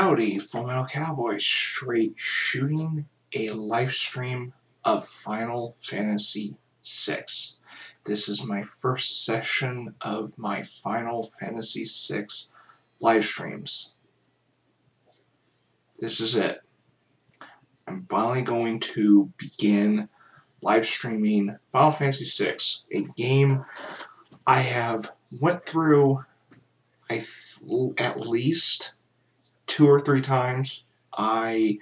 Howdy, Fullmetal Cowboy, straight shooting a live stream of Final Fantasy VI. This is my first session of my Final Fantasy VI live streams. This is it. I'm finally going to begin live streaming Final Fantasy VI, a game I have went through at least 2 or 3 times. I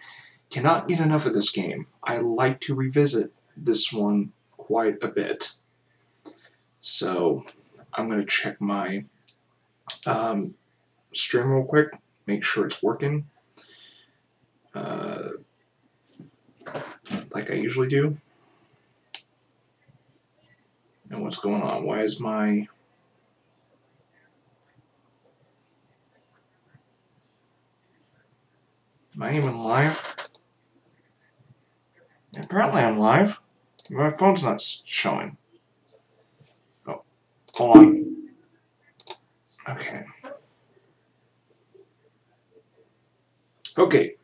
cannot get enough of this game. I like to revisit this one quite a bit. So I'm going to check my stream real quick, make sure it's working like I usually do. And what's going on? Why is my... Am I even live? Apparently I'm live. My phone's not showing. Oh, hold on. Okay. Okay.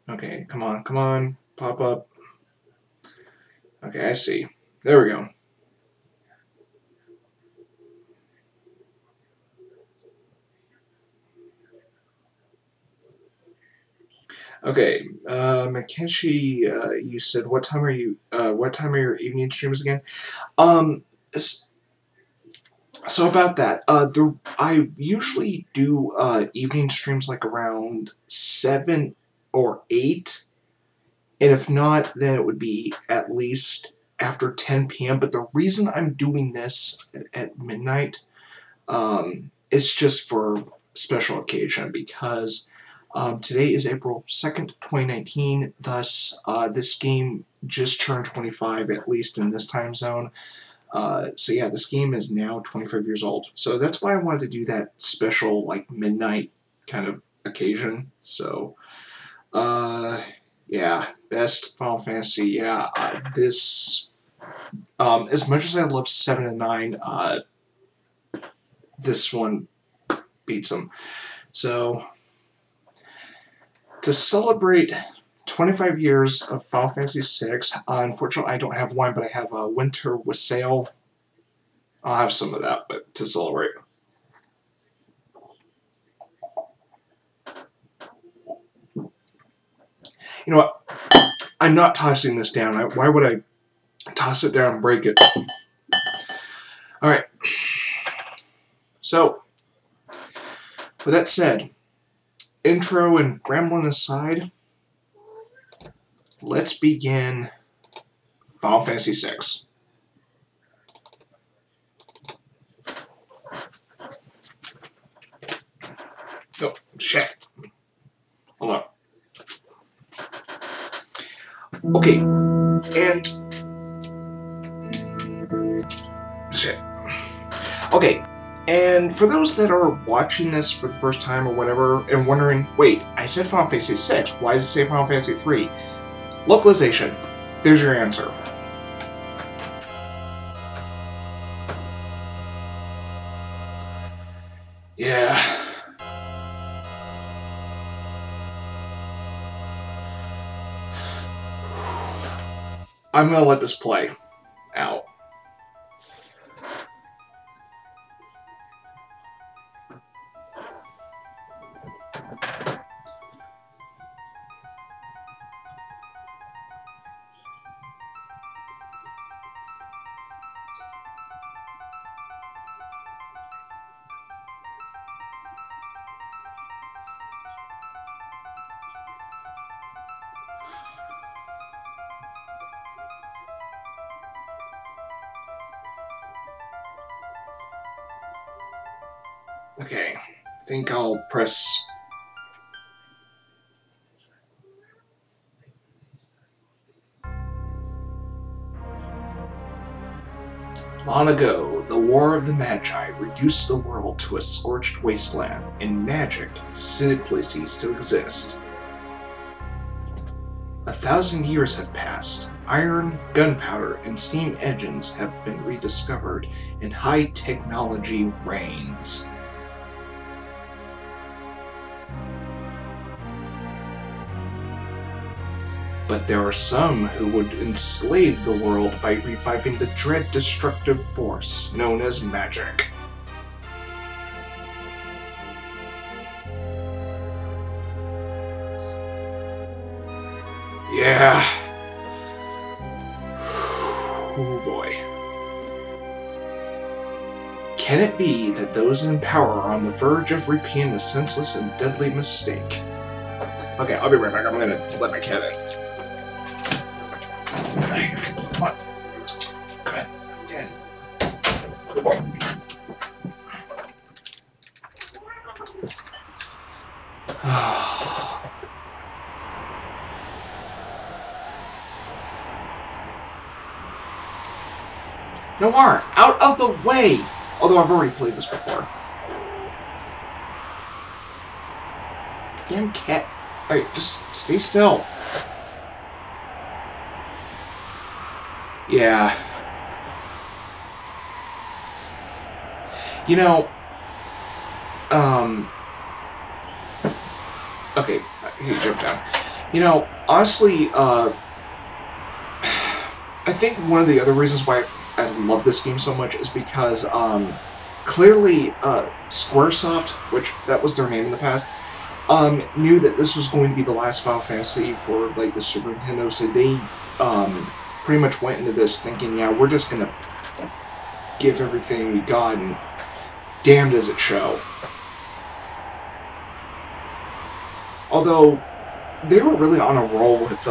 Okay, come on, pop up. Okay, I see. There we go. Okay, Makenshi, you said what time are your evening streams again? So about that, I usually do evening streams like around 7 or 8, and if not, then it would be at least after 10 p.m. But the reason I'm doing this at midnight is just for special occasion, because today is April 2nd, 2019, thus this game just turned 25, at least in this time zone. So yeah, this game is now 25 years old. So that's why I wanted to do that special, like, midnight kind of occasion. So, yeah, best Final Fantasy, yeah, this, as much as I love 7 and 9, this one beats them. So, to celebrate 25 years of Final Fantasy VI, unfortunately I don't have wine, but I have a Winter Wassail. I'll have some of that, but to celebrate. You know what? I'm not tossing this down. Why would I toss it down and break it? Alright. So, with that said, intro and rambling aside, let's begin Final Fantasy VI. Oh, shit. Hold on. Okay, and... Shit. Okay, and for those that are watching this for the first time or whatever, and wondering, wait, I said Final Fantasy VI, why does it say Final Fantasy 3? Localization. There's your answer. Yeah. I'm gonna let this play out. Okay, I think I'll press... Long ago, the War of the Magi reduced the world to a scorched wasteland, and magic simply ceased to exist. 1,000 years have passed. Iron, gunpowder, and steam engines have been rediscovered, and high technology reigns. But there are some who would enslave the world by reviving the dread destructive force known as magic. Yeah. Oh boy. Can it be that those in power are on the verge of repeating a senseless and deadly mistake? Okay, I'll be right back. I'm gonna let my cat in. Come on. Come in. Good boy. Noir, out of the way! Although I've already played this before. Damn cat. Alright, just stay still. Yeah. You know, okay, he jumped down. You know, honestly, I think one of the other reasons why I love this game so much is because, clearly, Squaresoft, which that was their name in the past, knew that this was going to be the last Final Fantasy for, like, the Super Nintendo, so they, pretty much went into this thinking, yeah, we're just gonna give everything we got, and damn does it show. Although, they were really on a roll with,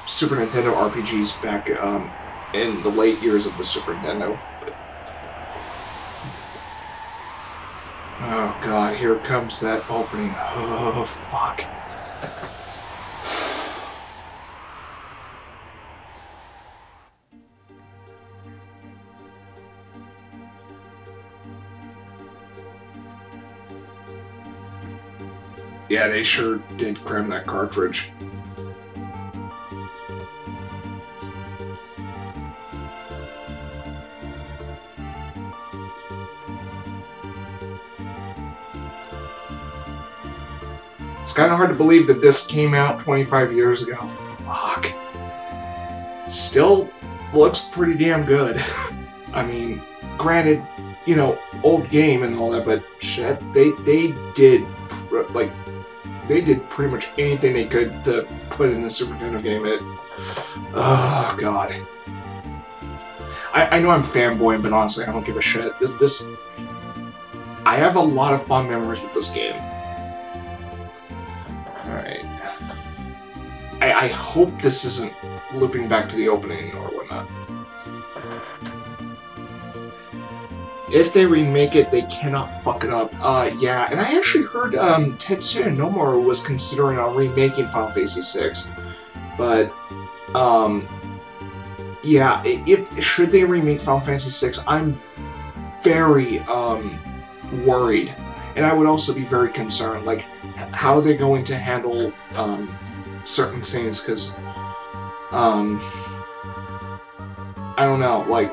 Super Nintendo RPGs back, in the late years of the Super Nintendo. But... oh god, here comes that opening. Oh, fuck. Yeah, they sure did cram that cartridge. It's kind of hard to believe that this came out 25 years ago. Fuck. Still looks pretty damn good. I mean, granted, you know, old game and all that, but shit, they did, like, they did pretty much anything they could to put in the Super Nintendo game. Oh, God. I know I'm fanboying, but honestly, I don't give a shit. I have a lot of fond memories with this game. Alright. I hope this isn't looping back to the opening or whatnot. If they remake it, they cannot fuck it up. Yeah, and I actually heard Tetsuya Nomura was considering on remaking Final Fantasy VI. But, yeah, should they remake Final Fantasy VI, I'm very, worried. And I would also be very concerned, like, how are they going to handle, certain scenes, because, I don't know, like,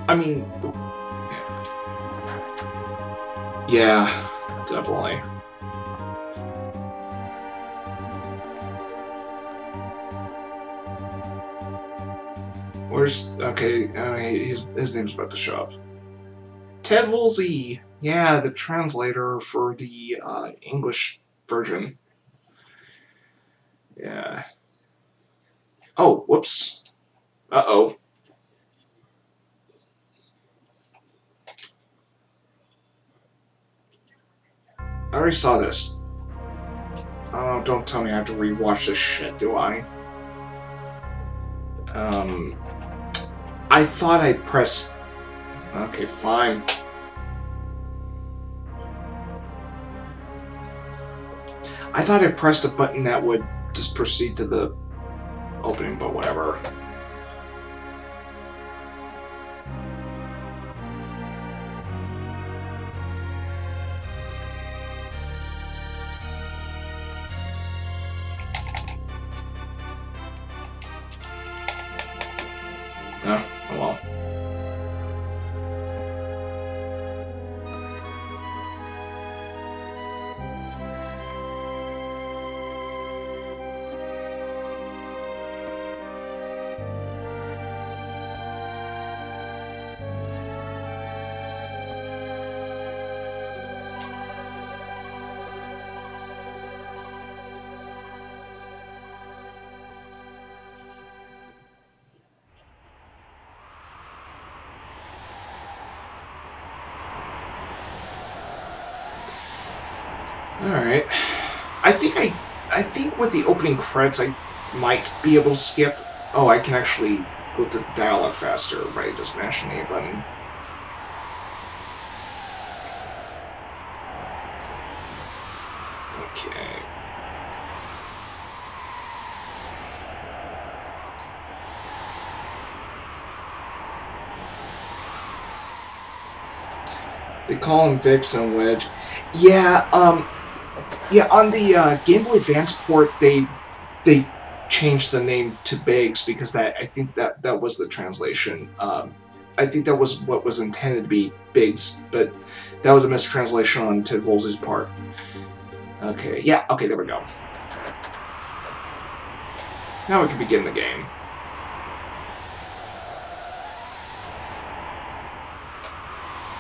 I mean, yeah, definitely. Where's, okay, his name's about to show up. Ted Woolsey! Yeah, the translator for the, English version. Yeah. Oh, whoops. Uh-oh. I already saw this. Oh, don't tell me I have to rewatch this shit, do I? I thought I pressed... okay, fine. I thought I pressed a button that would just proceed to the opening, but whatever. Oh, well. Alright. I think with the opening credits I might be able to skip. Oh, I can actually go through the dialogue faster by just mashing the A button. Okay. They call him Vix and Wedge. Yeah, yeah, on the Game Boy Advance port, they changed the name to Biggs because I think that was the translation. I think that was what was intended to be Biggs, but that was a mistranslation on Ted Wolsey's part. Okay, yeah, okay, there we go. Now we can begin the game.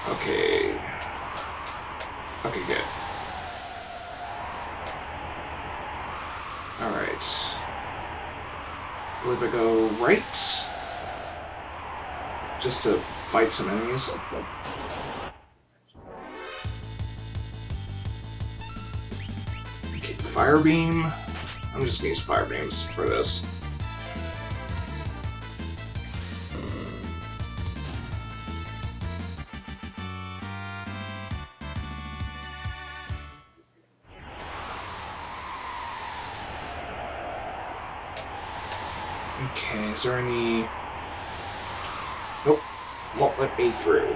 Okay. Okay, good. Alright. I believe I go right. Just to fight some enemies. Okay, fire beam. I'm just gonna use fire beams for this. Okay, is there any... Nope, won't let me through.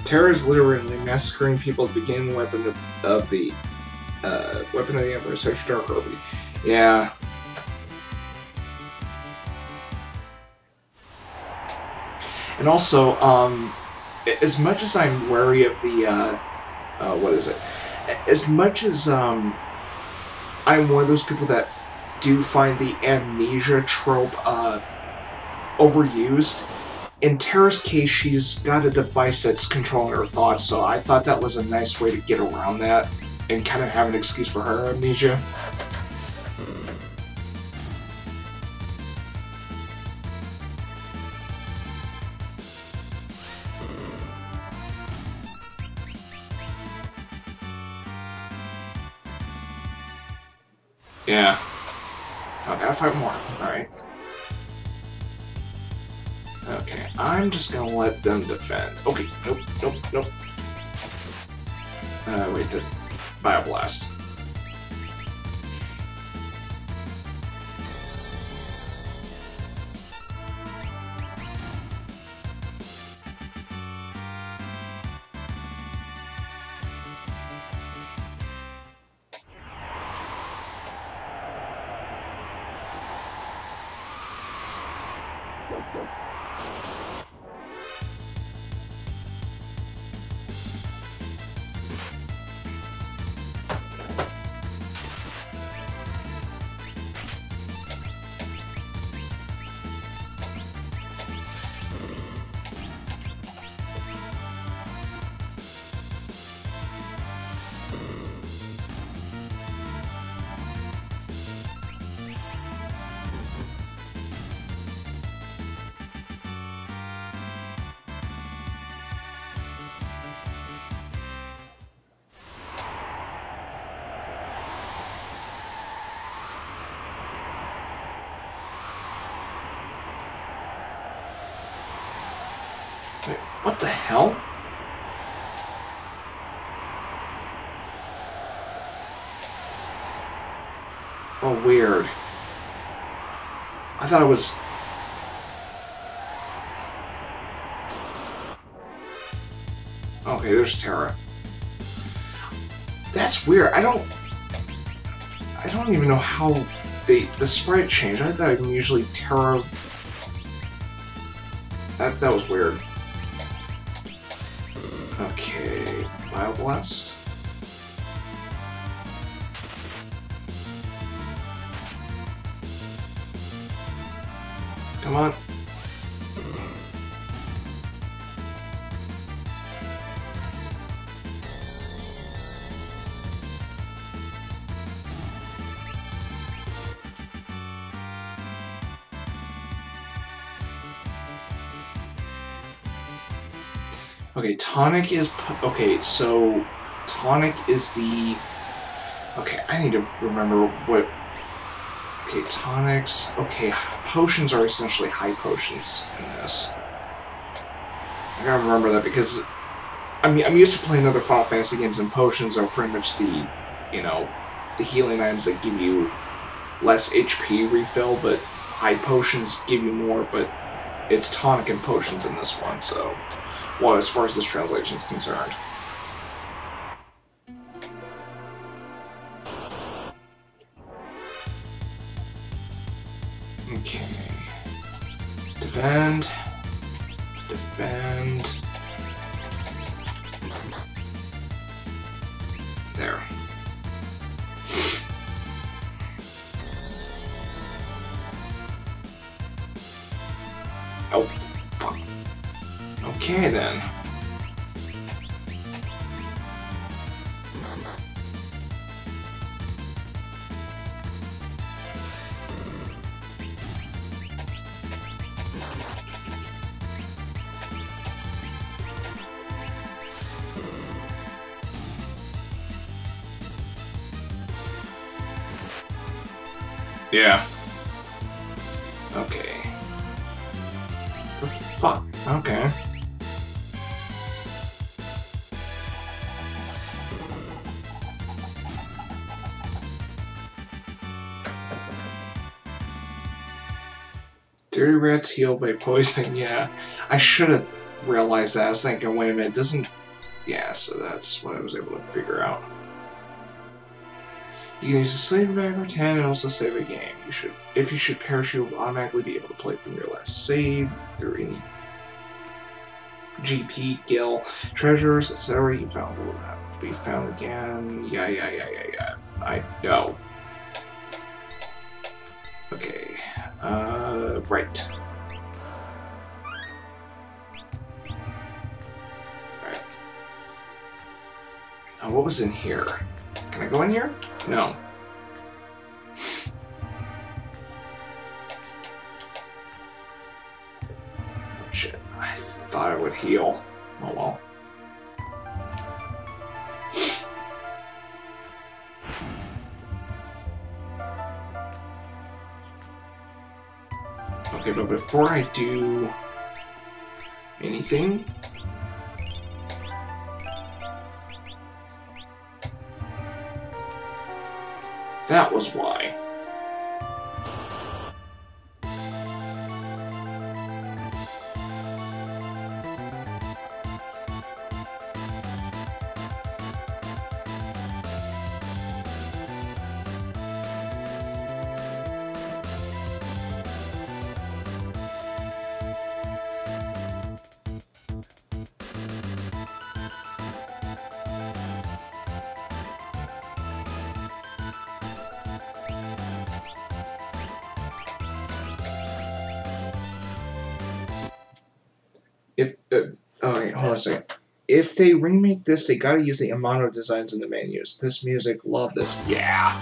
Terror is literally massacring people to begin the weapon of the Emperor, such dark Irby. Yeah. And also, as much as I'm wary of the what is it? As much as I'm one of those people that do find the amnesia trope overused. In Terra's case, she's got a device that's controlling her thoughts, so I thought that was a nice way to get around that and kind of have an excuse for her amnesia. Yeah. I gotta fight more. Alright. Okay, I'm just gonna let them defend. Okay, nope, nope, nope. Wait, the Bioblast. Wait, what the hell? Oh, weird. I thought it was... Okay, there's Terra. That's weird. I don't even know how the sprite changed. I thought usually Terra... That was weird. Okay, Bioblast. Come on. Okay, tonic is... Okay, so... Tonic is the... Okay, I need to remember what... Okay, tonics... Okay, potions are essentially high potions in this. I gotta remember that because... I'm used to playing other Final Fantasy games, and potions are pretty much the... You know, the healing items that give you less HP refill, but high potions give you more, but it's tonic and potions in this one, so... Well, as far as this translation is concerned. Okay. Defend. Defend. There. Oh, fuck. Okay, then. Yeah. Okay. The fuck? Okay. Dirty rats healed by poison, yeah. I should have realized that. I was thinking, wait a minute, doesn't... Yeah, so that's what I was able to figure out. You can use a save back or 10 and also save a game. If you should perish, you'll automatically be able to play from your last save through any GP, Gil, treasures, etc. You found will have to be found again. Yeah. I know. Okay. Right. Alright. Now, what was in here? Can I go in here? No. Oh shit. I thought it would heal. Oh well. Okay, but before I do anything, that was why. Okay, hold on a second. If they remake this, they gotta use the Amano designs in the menus. This music, love this. Yeah!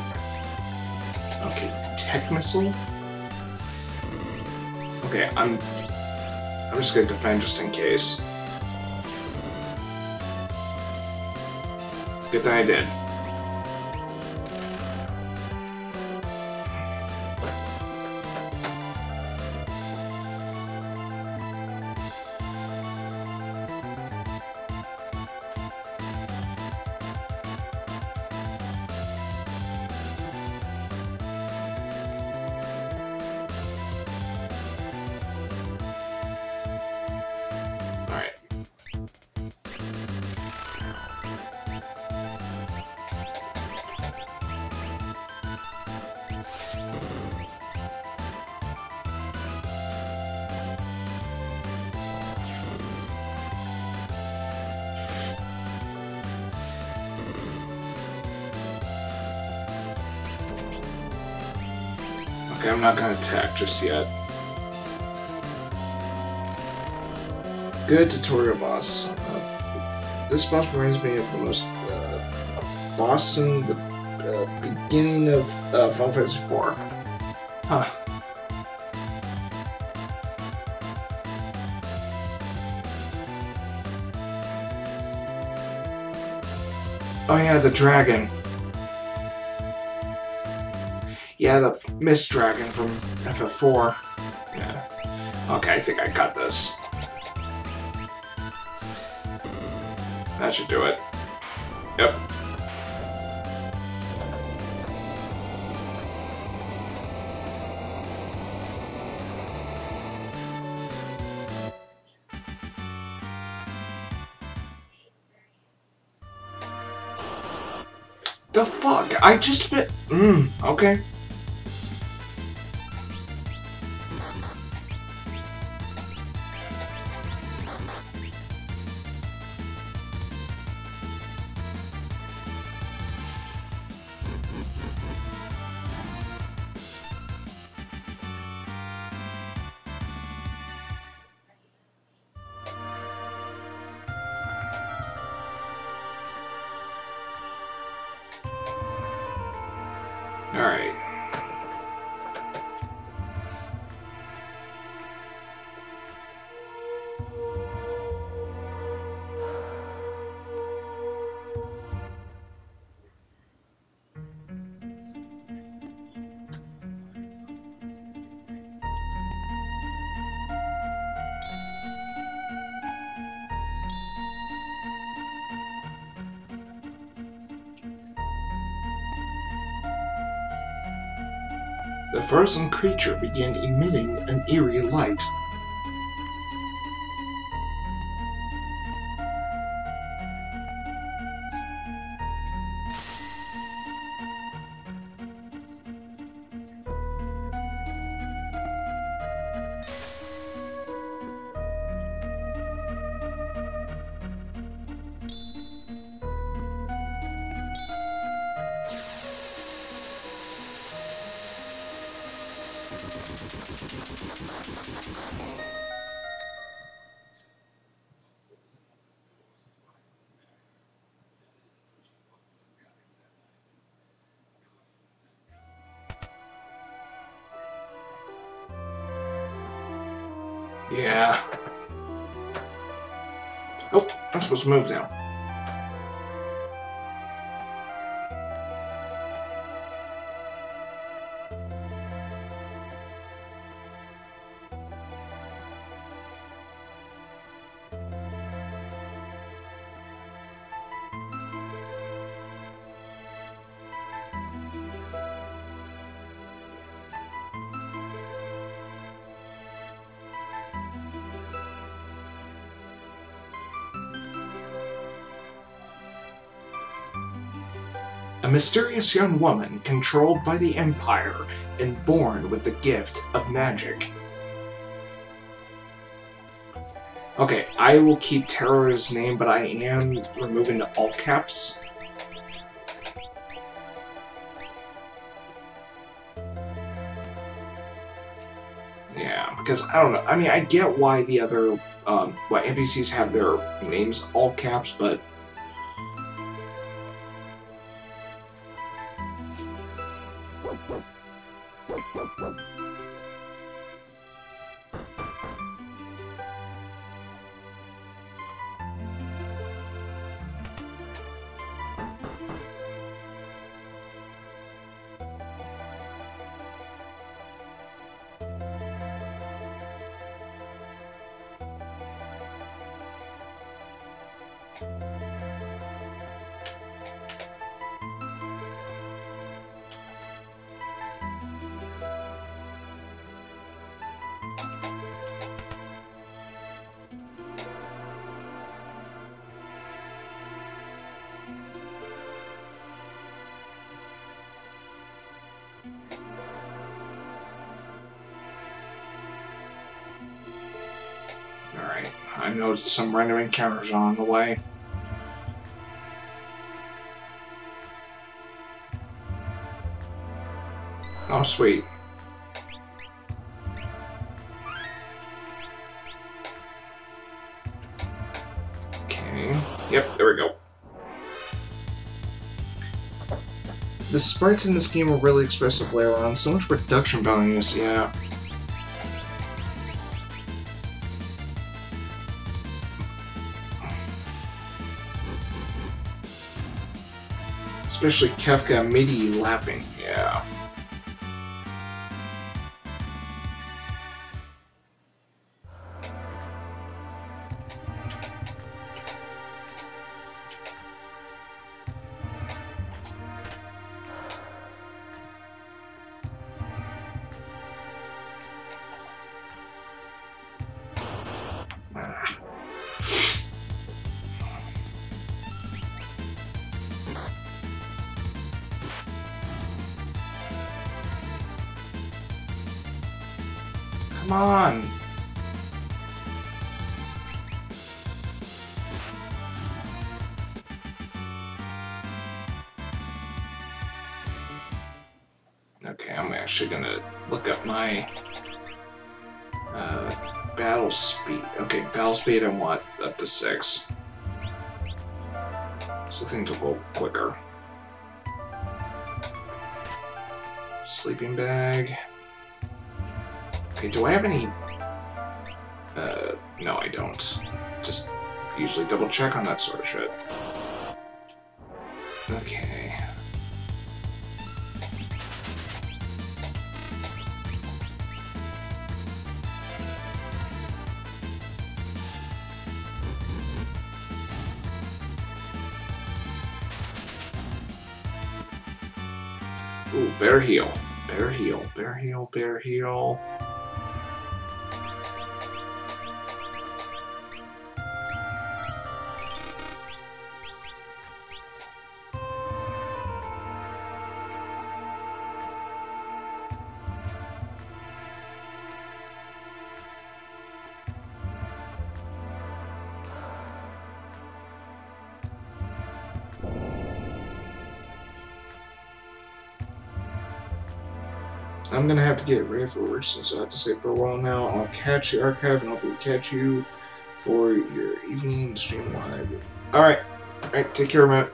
Okay, Tech Missile? Okay, I'm just gonna defend just in case. Good thing I did. Okay, I'm not gonna attack just yet. Good tutorial boss. This boss reminds me of the most boss in the beginning of Final Fantasy IV. Huh. Oh yeah, the dragon. Yeah, the Mist Dragon from FF4. Yeah. Okay, I think I got this. That should do it. Yep. The fuck? I just fit. Okay. Alright. The frozen creature began emitting an eerie light. Yeah. Oh, I'm supposed to move now. A mysterious young woman controlled by the Empire and born with the gift of magic. Okay, I will keep Terra's name, but I am removing the all caps. Yeah, because I don't know. I mean, I get why the other why NPCs have their names all caps, but alright. I know some random encounters on the way. Oh, sweet. Yep, there we go. The sprites in this game are really expressive later on. So much production values, yeah. Especially Kefka MIDI laughing, yeah. Come on! Okay, I'm actually gonna look up my battle speed. Okay, battle speed I want up to 6. So things will go quicker. Sleeping bag. Okay, do I have any... no I don't. Just usually double check on that sort of shit. Okay. Ooh, bear heel. Bear heel, bear heel, bear heel. I'm gonna have to get ready for work since I have to say for a while now. I'll catch the archive and hopefully catch you for your evening stream live. Alright. Alright, take care, Matt.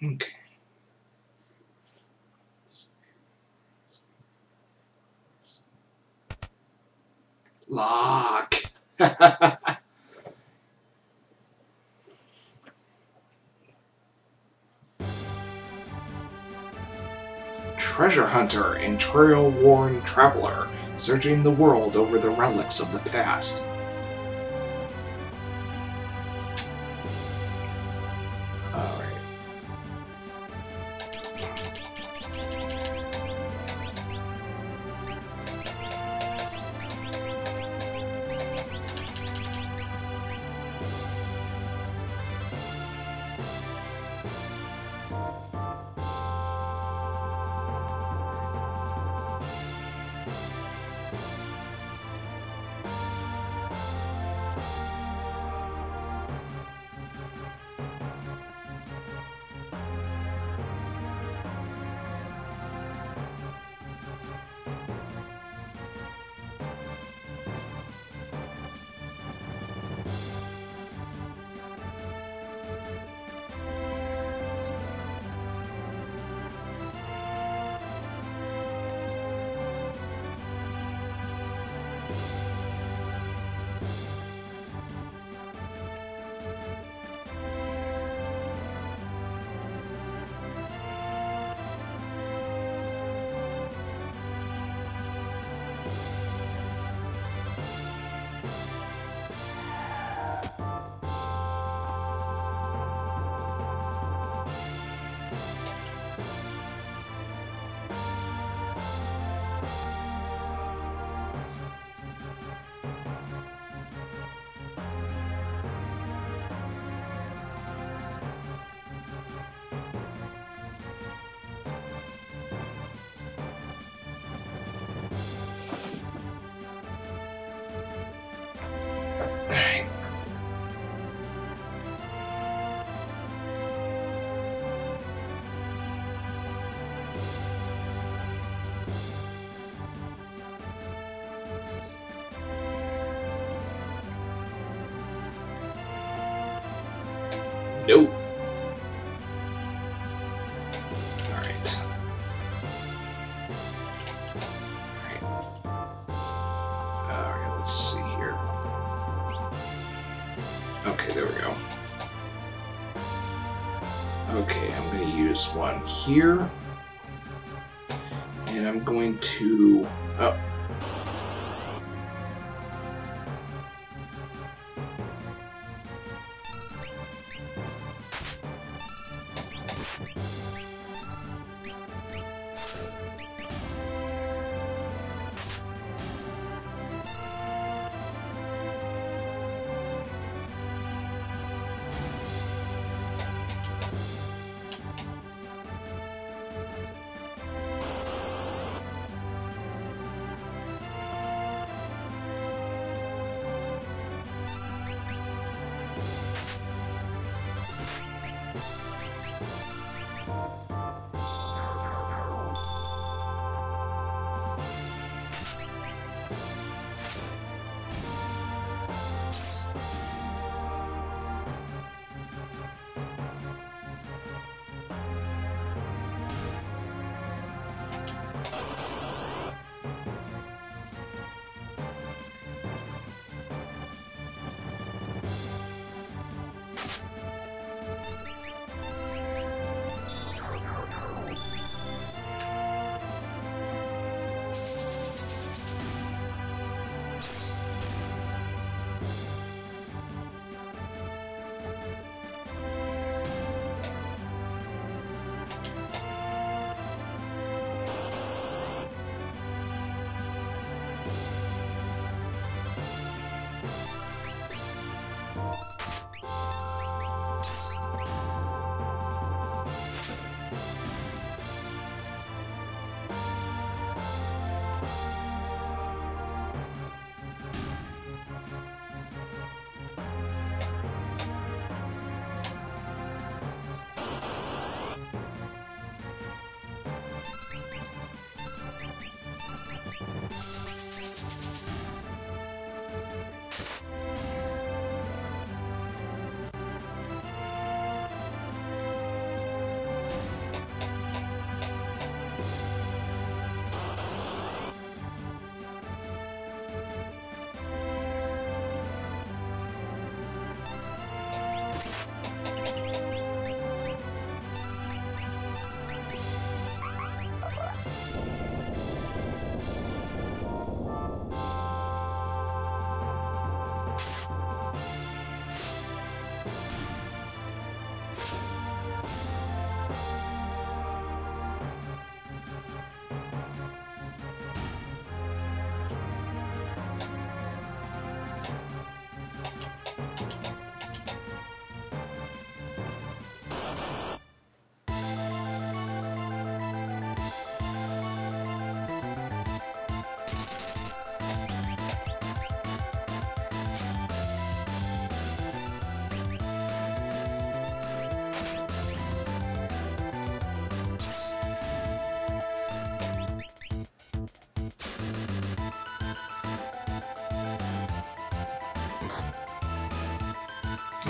Okay. Lock. Treasure hunter and trail-worn traveler, searching the world over the relics of the past. No. Alright. Alright, let's see here. Okay, there we go. Okay, I'm going to use one here. And I'm going to... Oh.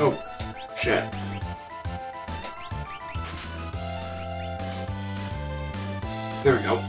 Oh, shit. There we go.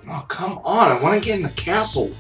Oh, come on, I want to get in the castle.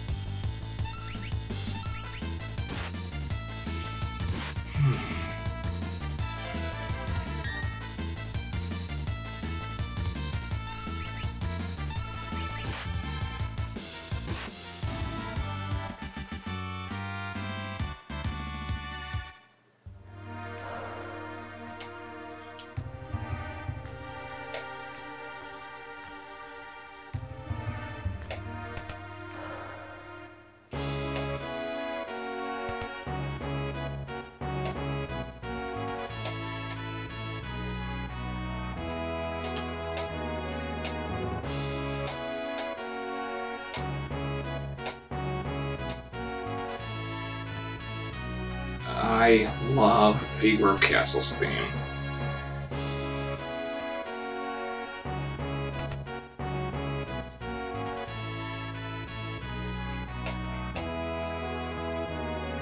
I love Figaro Castle's theme.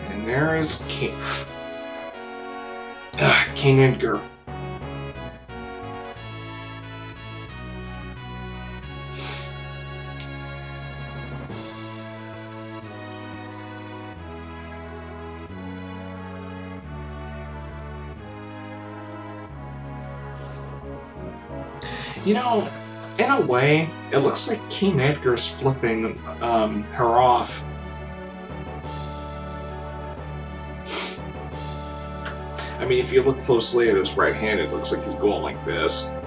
And there is King Edgar. You know, in a way, it looks like King Edgar's flipping her off. I mean, if you look closely at his right hand, it looks like he's going like this.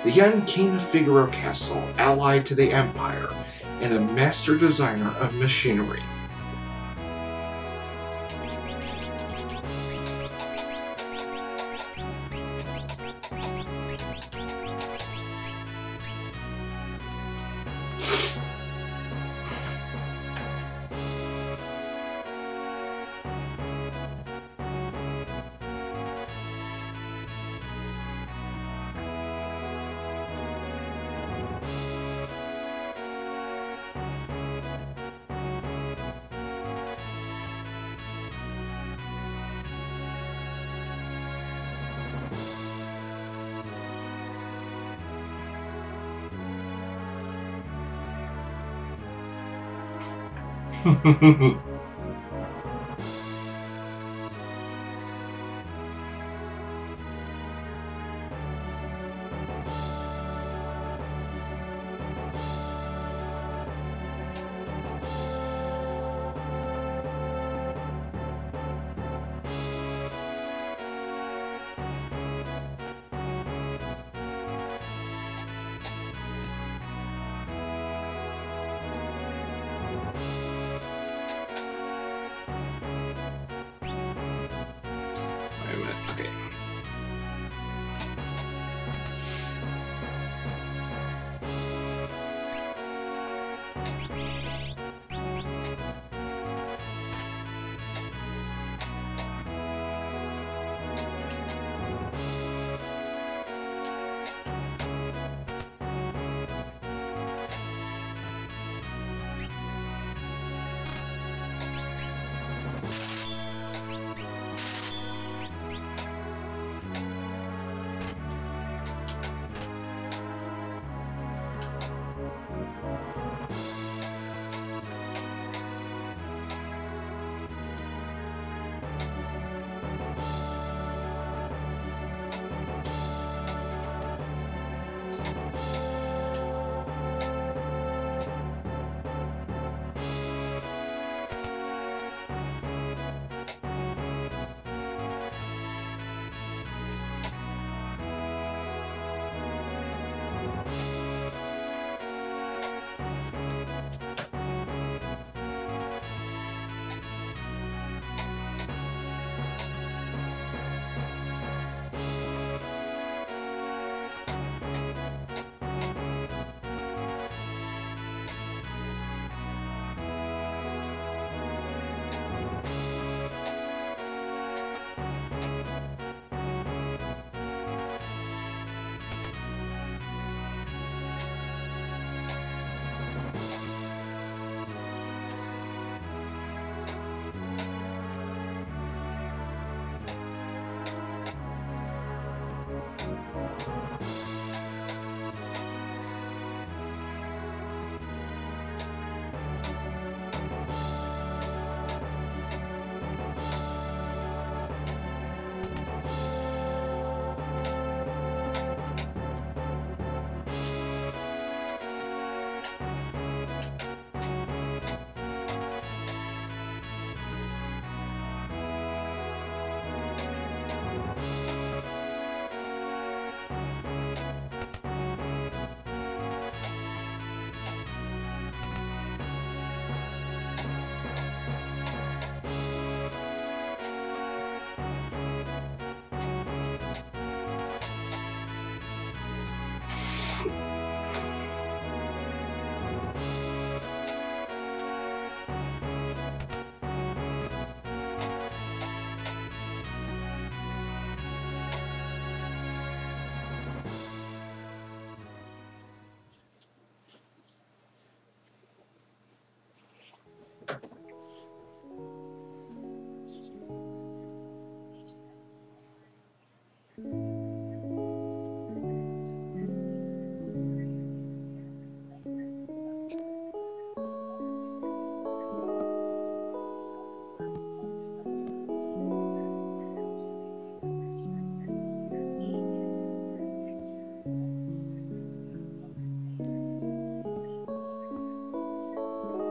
the young king of Figaro Castle, allied to the Empire, and a master designer of machinery. Okay.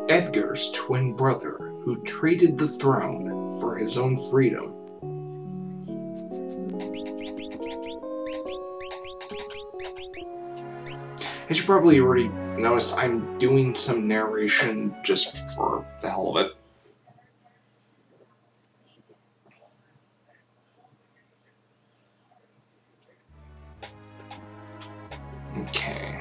Edgar's twin brother, who traded the throne for his own freedom. As you probably already noticed, I'm doing some narration just for the hell of it. Okay.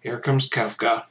Here comes Kafka.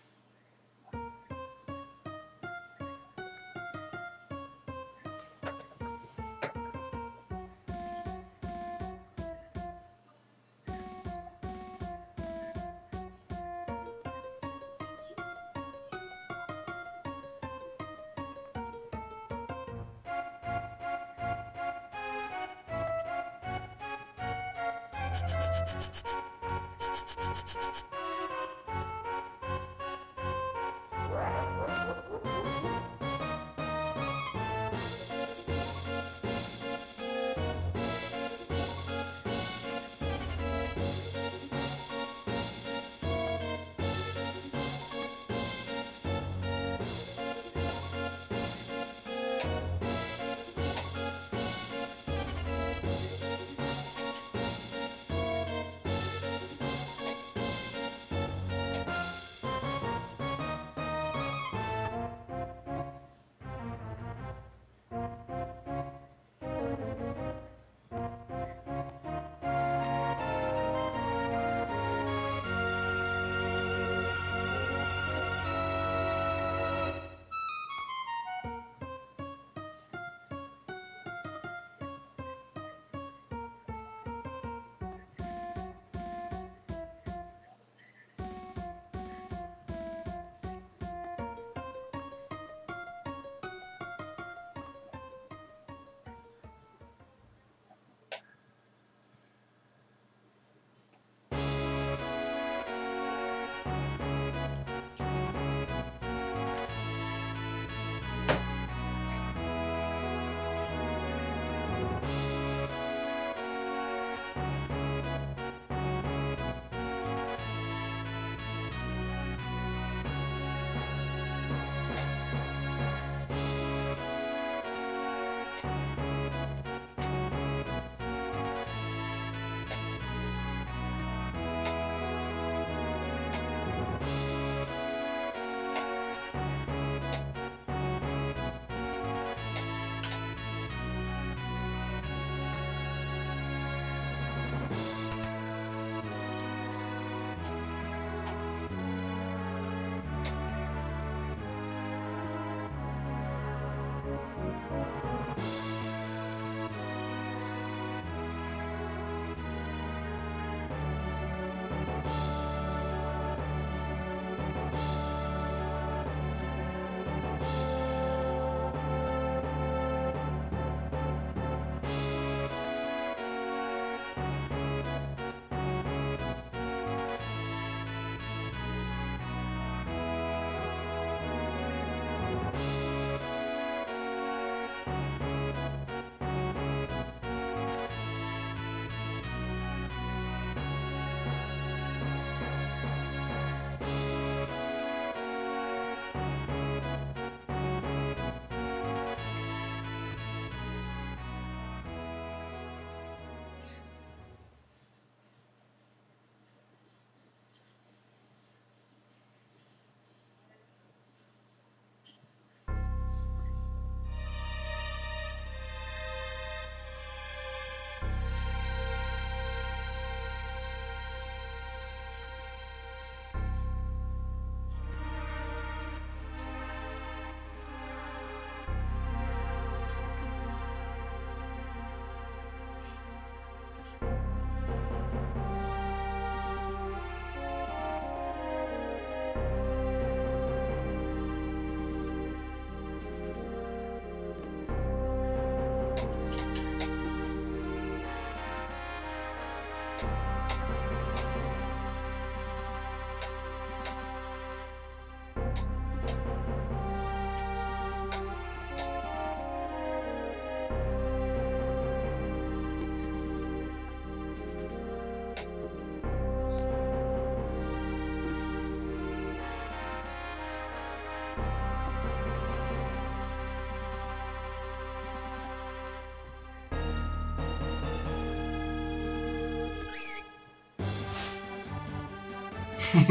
You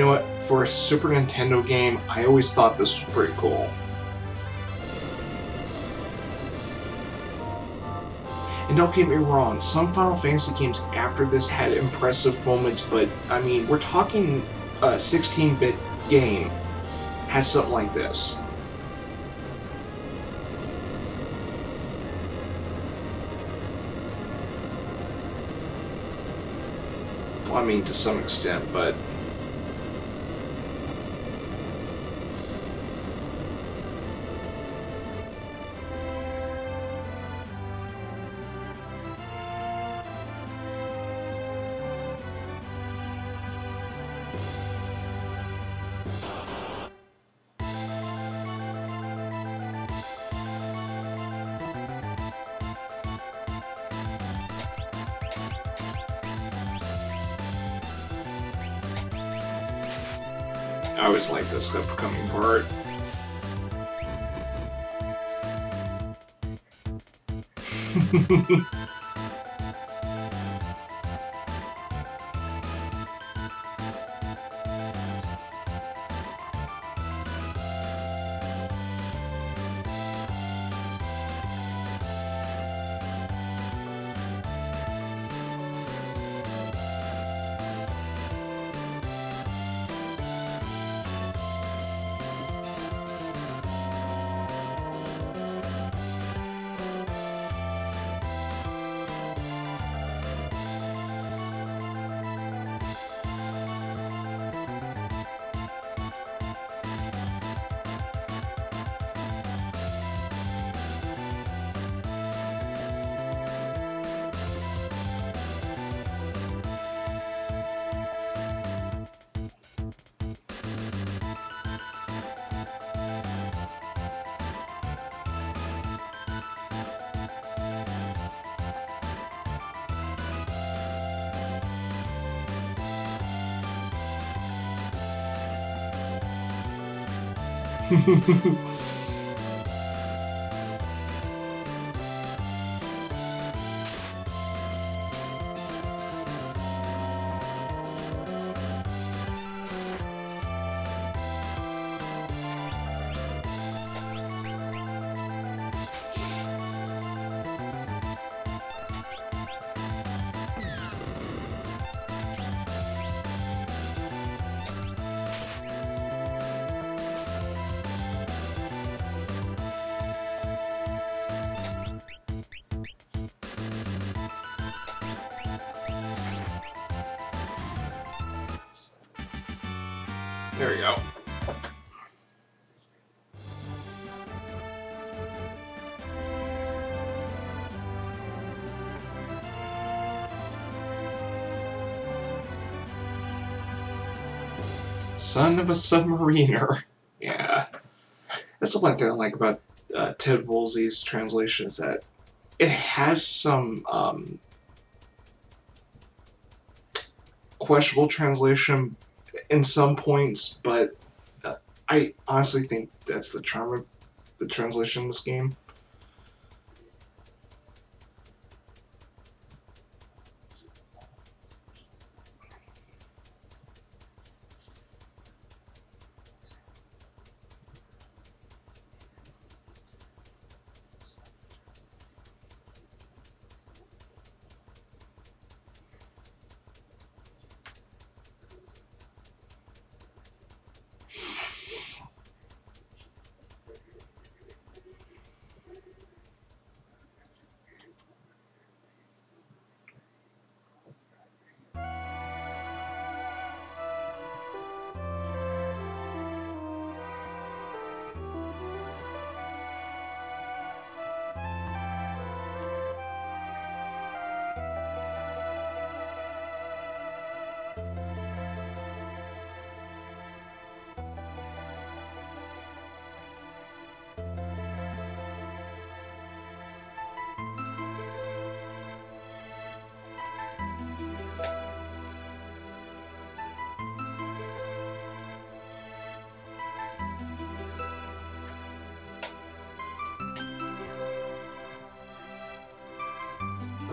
know what? For a Super Nintendo game, I always thought this was pretty cool. And don't get me wrong, some Final Fantasy games after this had impressive moments, but, I mean, we're talking a 16-bit game had something like this. Well, I mean, to some extent, but... I always like this upcoming part. There we go. Son of a submariner. Yeah. That's the one thing I like about Ted Woolsey's translation is that it has some questionable translation in some points, but I honestly think that's the charm of the translation in this game.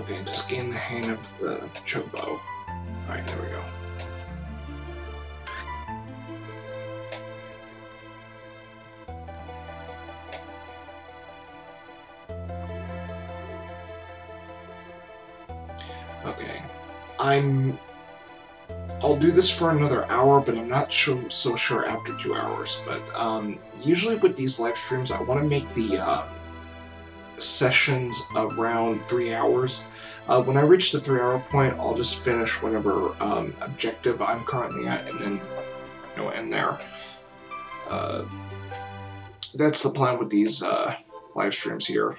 Okay, just gain the hang of the chobo. Alright, there we go. Okay. I'll do this for another hour, but I'm not so sure after 2 hours. But usually with these live streams, I want to make the sessions around 3 hours. When I reach the 3-hour point, I'll just finish whatever objective I'm currently at, and then end there. That's the plan with these live streams here.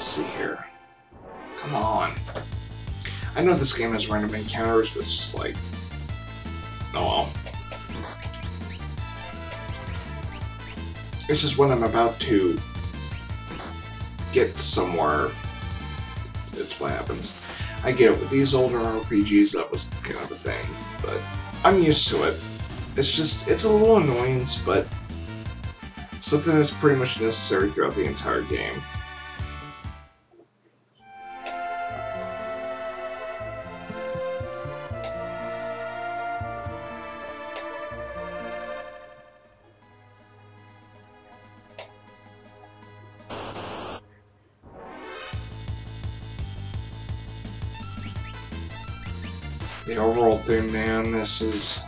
Let's see here. Come on. I know this game has random encounters, but it's just like... Oh well. It's just when I'm about to get somewhere, it's what happens. I get it, with these older RPGs, that was kind of a thing, but I'm used to it. It's just, it's a little annoyance, but something that's pretty much necessary throughout the entire game. The overall thing, man, this is...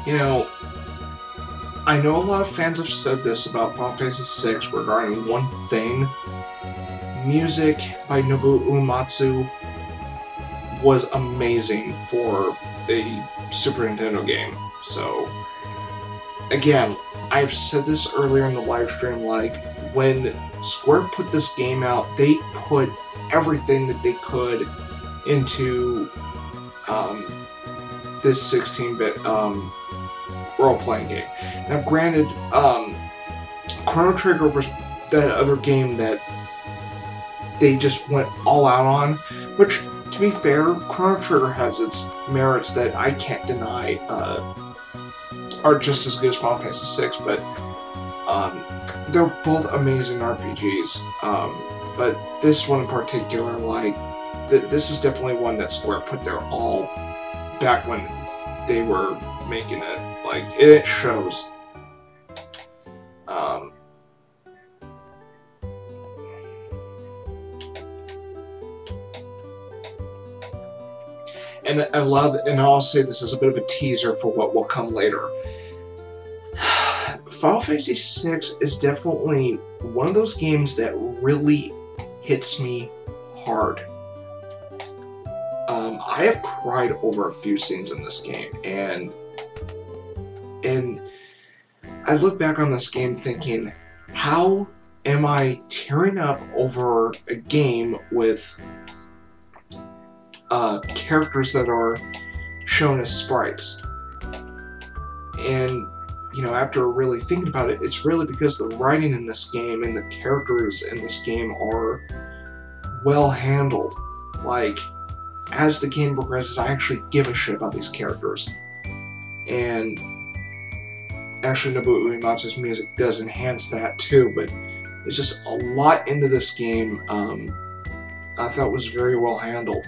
You know, I know a lot of fans have said this about Final Fantasy VI regarding one thing. Music by Nobuo Uematsu was amazing for a Super Nintendo game. So, again, I've said this earlier in the live stream, like, when Square put this game out, they put everything that they could into this 16-bit role-playing game. Now, granted, Chrono Trigger was that other game that they just went all out on, which, to be fair, Chrono Trigger has its merits that I can't deny are just as good as Final Fantasy VI, but they're both amazing RPGs. But this one in particular, like, this is definitely one that Square put their all back when they were making it. Like, it shows. And I'll say this as a bit of a teaser for what will come later. Final Fantasy VI is definitely one of those games that really hits me hard. I have cried over a few scenes in this game, and I look back on this game thinking, how am I tearing up over a game with characters that are shown as sprites? And, you know, after really thinking about it, it's really because the writing in this game and the characters in this game are well handled. Like, as the game progresses, I actually give a shit about these characters. And actually, Nobuo Uematsu's music does enhance that too, but it's just a lot into this game I thought was very well handled.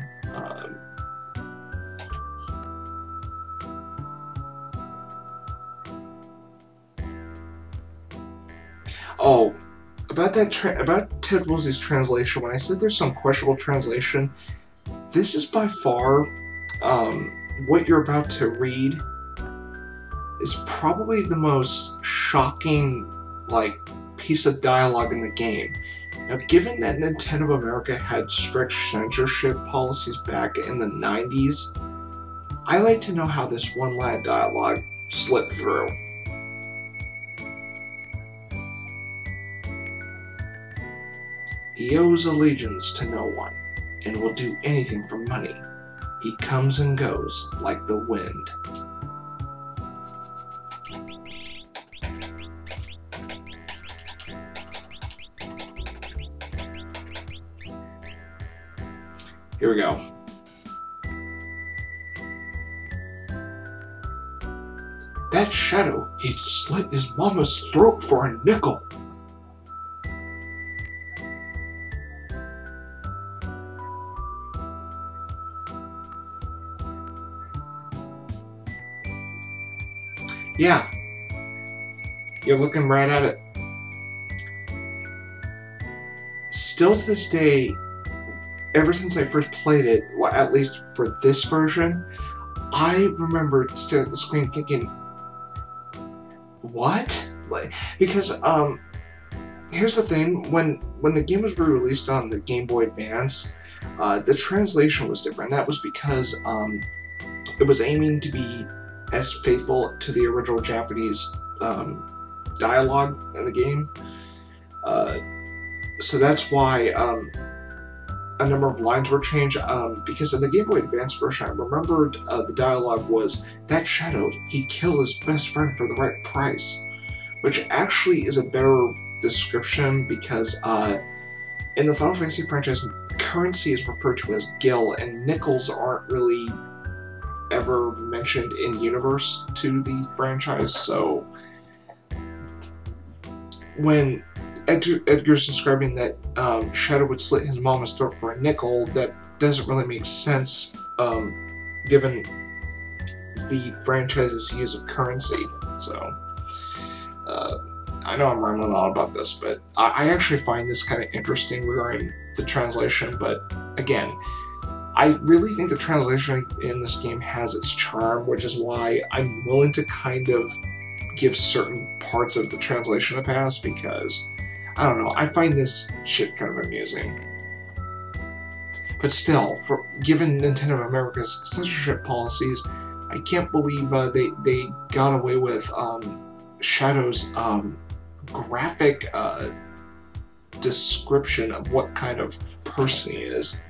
Oh, about Ted Woolsey's translation, when I said there's some questionable translation, this is by far, what you're about to read is probably the most shocking, like, piece of dialogue in the game. Now, given that Nintendo of America had strict censorship policies back in the 90s, I like to know how this one line of dialogue slipped through. He owes allegiance to no one, and will do anything for money. He comes and goes like the wind. Here we go. That Shadow, he slit his mama's throat for a nickel. Yeah, you're looking right at it. Still to this day, ever since I first played it, well, at least for this version, I remember staring at the screen thinking, what? Because, here's the thing, when the game was re-released on the Game Boy Advance, the translation was different. That was because, it was aiming to be as faithful to the original Japanese, dialogue in the game. So that's why, a number of lines were changed, because in the Game Boy Advance version, I remembered the dialogue was, that Shadow, he'd kill his best friend for the right price. Which actually is a better description because in the Final Fantasy franchise, currency is referred to as gil, and nickels aren't really ever mentioned in universe to the franchise, so when Edgar's describing that Shadow would slit his mama's throat for a nickel, that doesn't really make sense given the franchise's use of currency. So, I know I'm rambling on about this, but I actually find this kind of interesting regarding the translation, but again, I really think the translation in this game has its charm, which is why I'm willing to kind of give certain parts of the translation a pass, because I don't know, I find this shit kind of amusing. But still, given Nintendo of America's censorship policies, I can't believe they got away with Shadow's graphic description of what kind of person he is.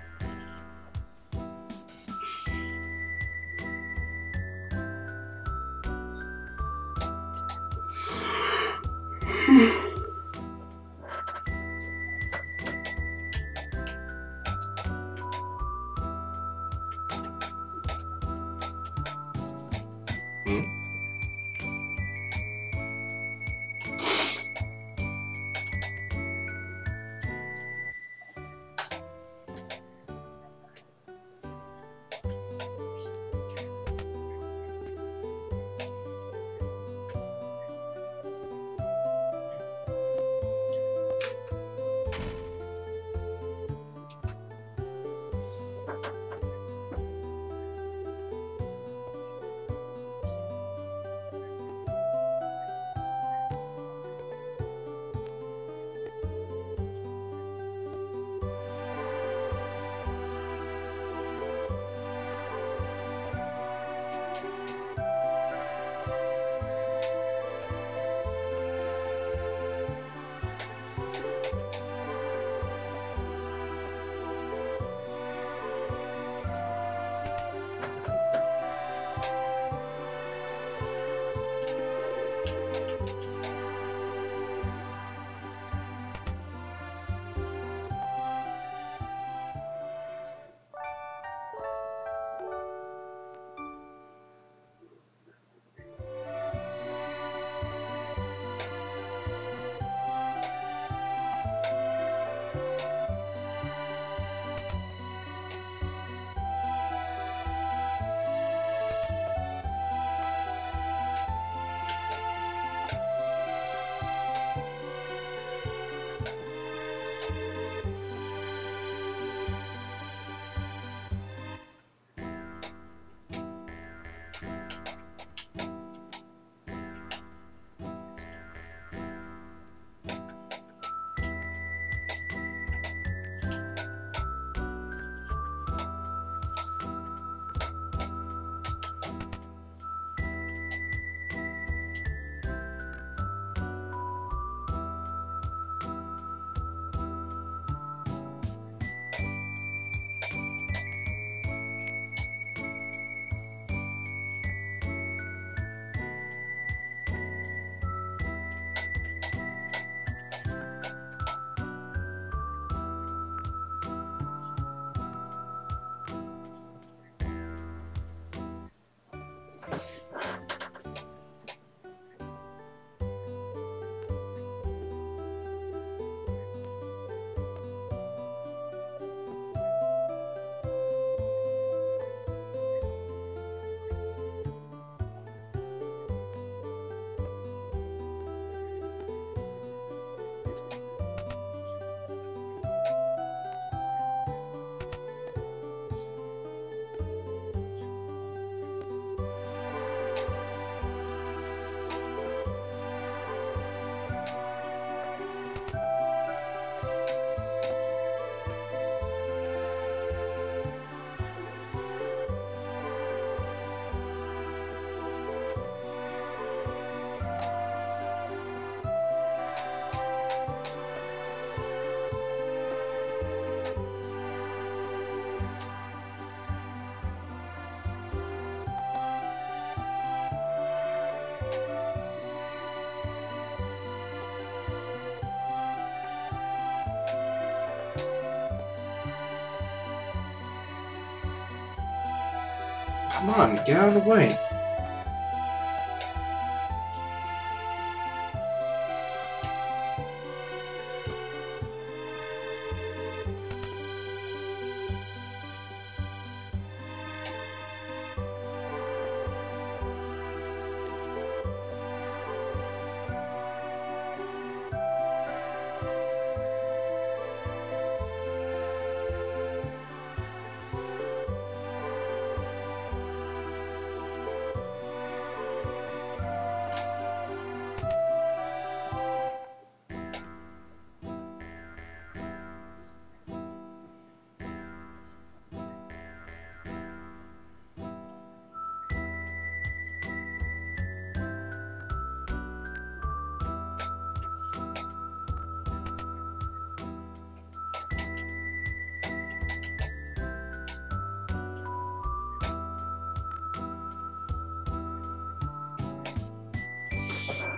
Come on, get out of the way.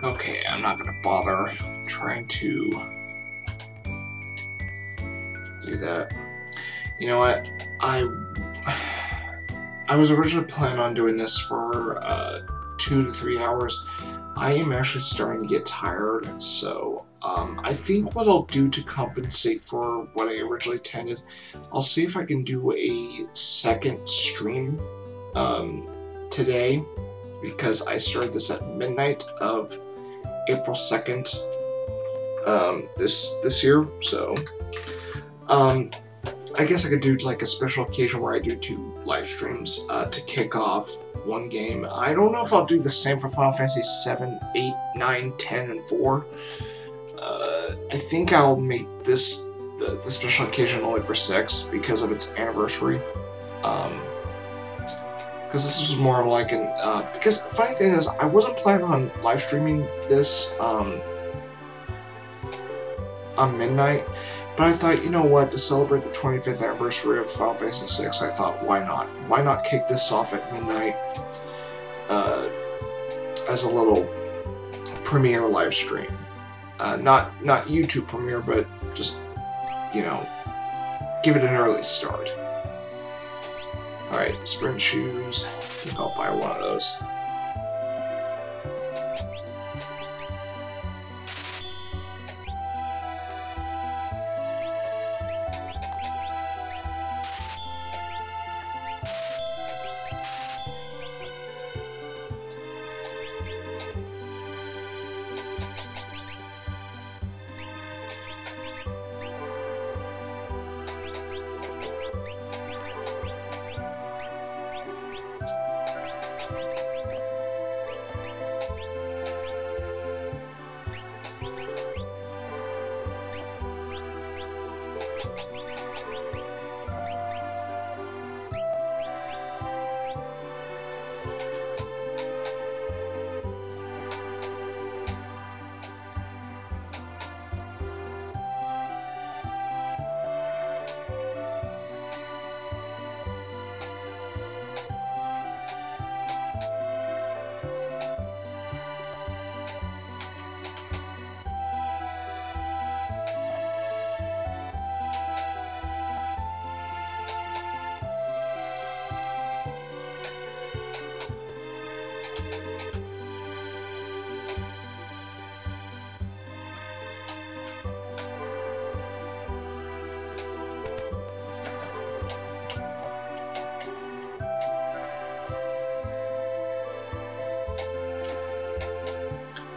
Okay, I'm not gonna bother trying to do that. You know what? I was originally planning on doing this for 2 to 3 hours. I am actually starting to get tired, so I think what I'll do to compensate for what I originally intended, I'll see if I can do a second stream today, because I started this at midnight of April 2nd this year, so I guess I could do like a special occasion where I do 2 live streams to kick off one game. I don't know if I'll do the same for Final Fantasy 7, 8, 9, 10, and 4. I think I'll make this the special occasion only for 6 because of its anniversary. Because this was more like an because the funny thing is, I wasn't planning on live streaming this on midnight, but I thought, you know what, to celebrate the 25th anniversary of Final Fantasy VI, I thought, why not? Why not kick this off at midnight as a little premiere live stream? Not YouTube premiere, but just, you know, give it an early start. Alright, sprint shoes. I think I'll buy one of those.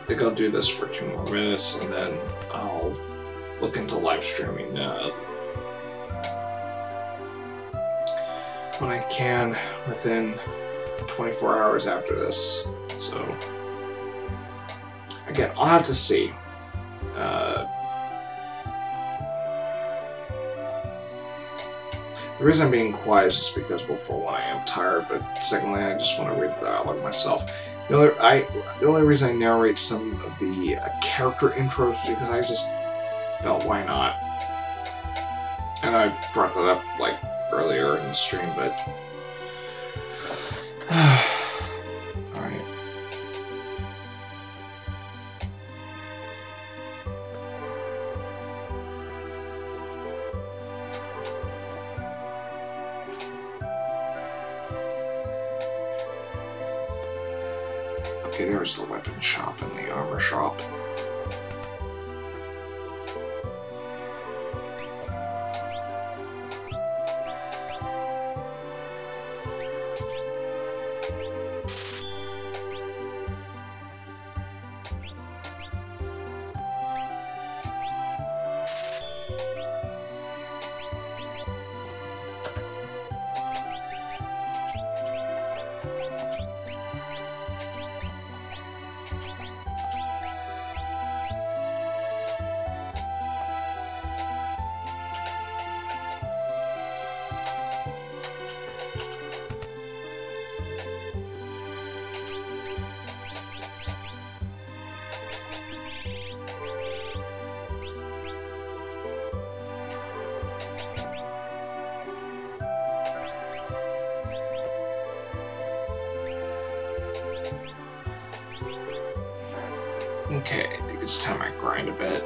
I think I'll do this for 2 more minutes, and then I'll look into live streaming when I can within 24 hours after this. So again, I'll have to see. The reason I'm being quiet is just because, well, for one, I am tired, but secondly, I just want to read the dialogue myself. The only reason I narrate some of the character intros is because I just felt, why not? And I brought that up like earlier in the stream, but alright. Okay, there's the weapon shop and the armor shop. Okay, I think it's time I grind a bit.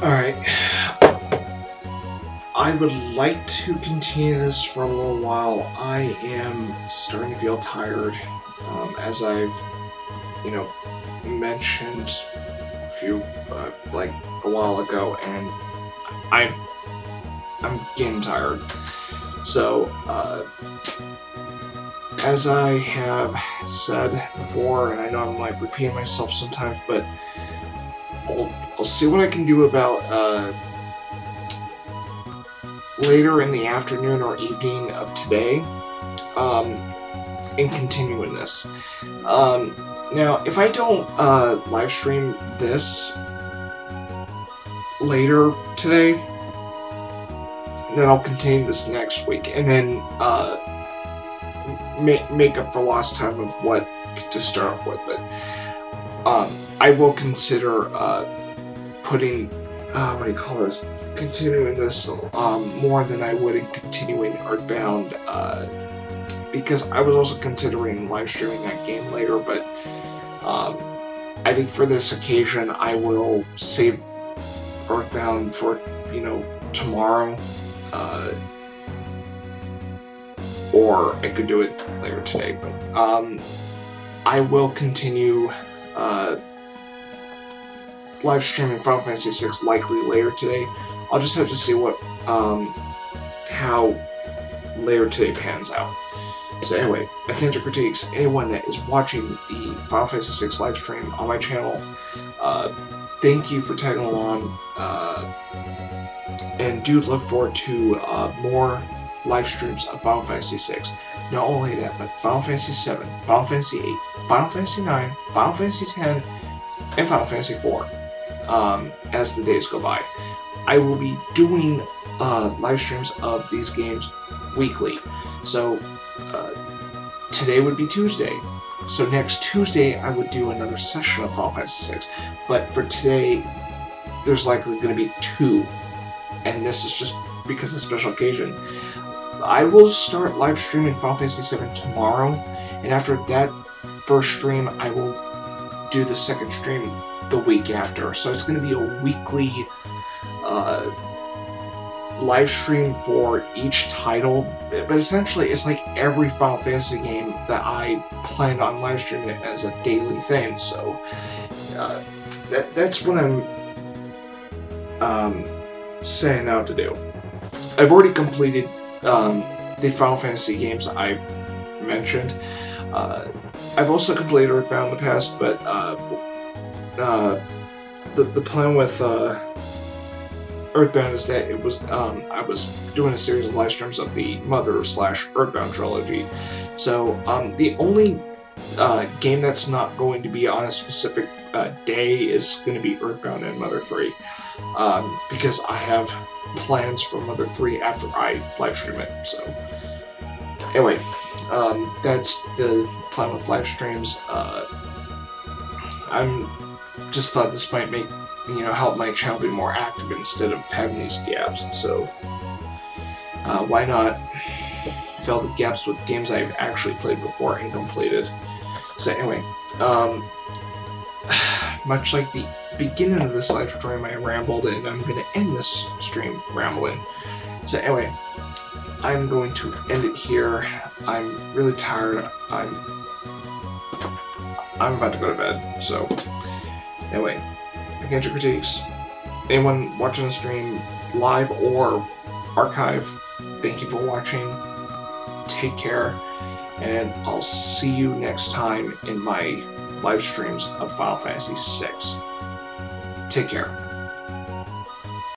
Alright. I would like to continue this for a little while. I am starting to feel tired, as I've, you know, mentioned a few, like a while ago, and I'm getting tired. So, as I have said before, and I know I'm like repeating myself sometimes, but I'll see what I can do about later in the afternoon or evening of today, and continuing this. Now, if I don't live stream this later today, then I'll continue this next week, and then make up for lost time of what to start off with. But I will consider putting what do you call this? Continuing this more than I would in continuing Earthbound, because I was also considering live streaming that game later, but I think for this occasion I will save Earthbound for, you know, tomorrow, or I could do it later today, but I will continue live streaming Final Fantasy VI likely later today. I'll just have to see what how later today pans out. So anyway, Mechanical Critiques, anyone that is watching the Final Fantasy VI live stream on my channel, thank you for tagging along, and do look forward to more live streams of Final Fantasy VI. Not only that, but Final Fantasy VII, Final Fantasy VIII, Final Fantasy IX, Final Fantasy X, and Final Fantasy IV, as the days go by. I will be doing live streams of these games weekly. So today would be Tuesday. So next Tuesday I would do another session of Final Fantasy VI. But for today, there's likely going to be 2. And this is just because of the special occasion. I will start live streaming Final Fantasy VII tomorrow. And after that first stream, I will do the second stream the week after. So it's going to be a weekly live stream for each title, but essentially it's like every Final Fantasy game that I plan on live streaming as a daily thing. So that's what I'm setting out to do. I've already completed the Final Fantasy games I mentioned. I've also completed Earthbound in the past, but the plan with Earthbound is that it was I was doing a series of live streams of the Mother/Earthbound trilogy. So the only game that's not going to be on a specific day is going to be Earthbound and Mother 3, because I have plans for Mother 3 after I live stream it. So anyway, that's the plan with live streams. I'm just thought this might make, you know, help my channel be more active instead of having these gaps. So why not fill the gaps with games I've actually played before and completed. So anyway, much like the beginning of this live stream, I rambled, and I'm going to end this stream rambling. So anyway, I'm going to end it here. I'm really tired. I'm about to go to bed. So anyway, Mechanical Critiques, anyone watching the stream live or archive, thank you for watching. Take care, and I'll see you next time in my live streams of Final Fantasy VI. Take care.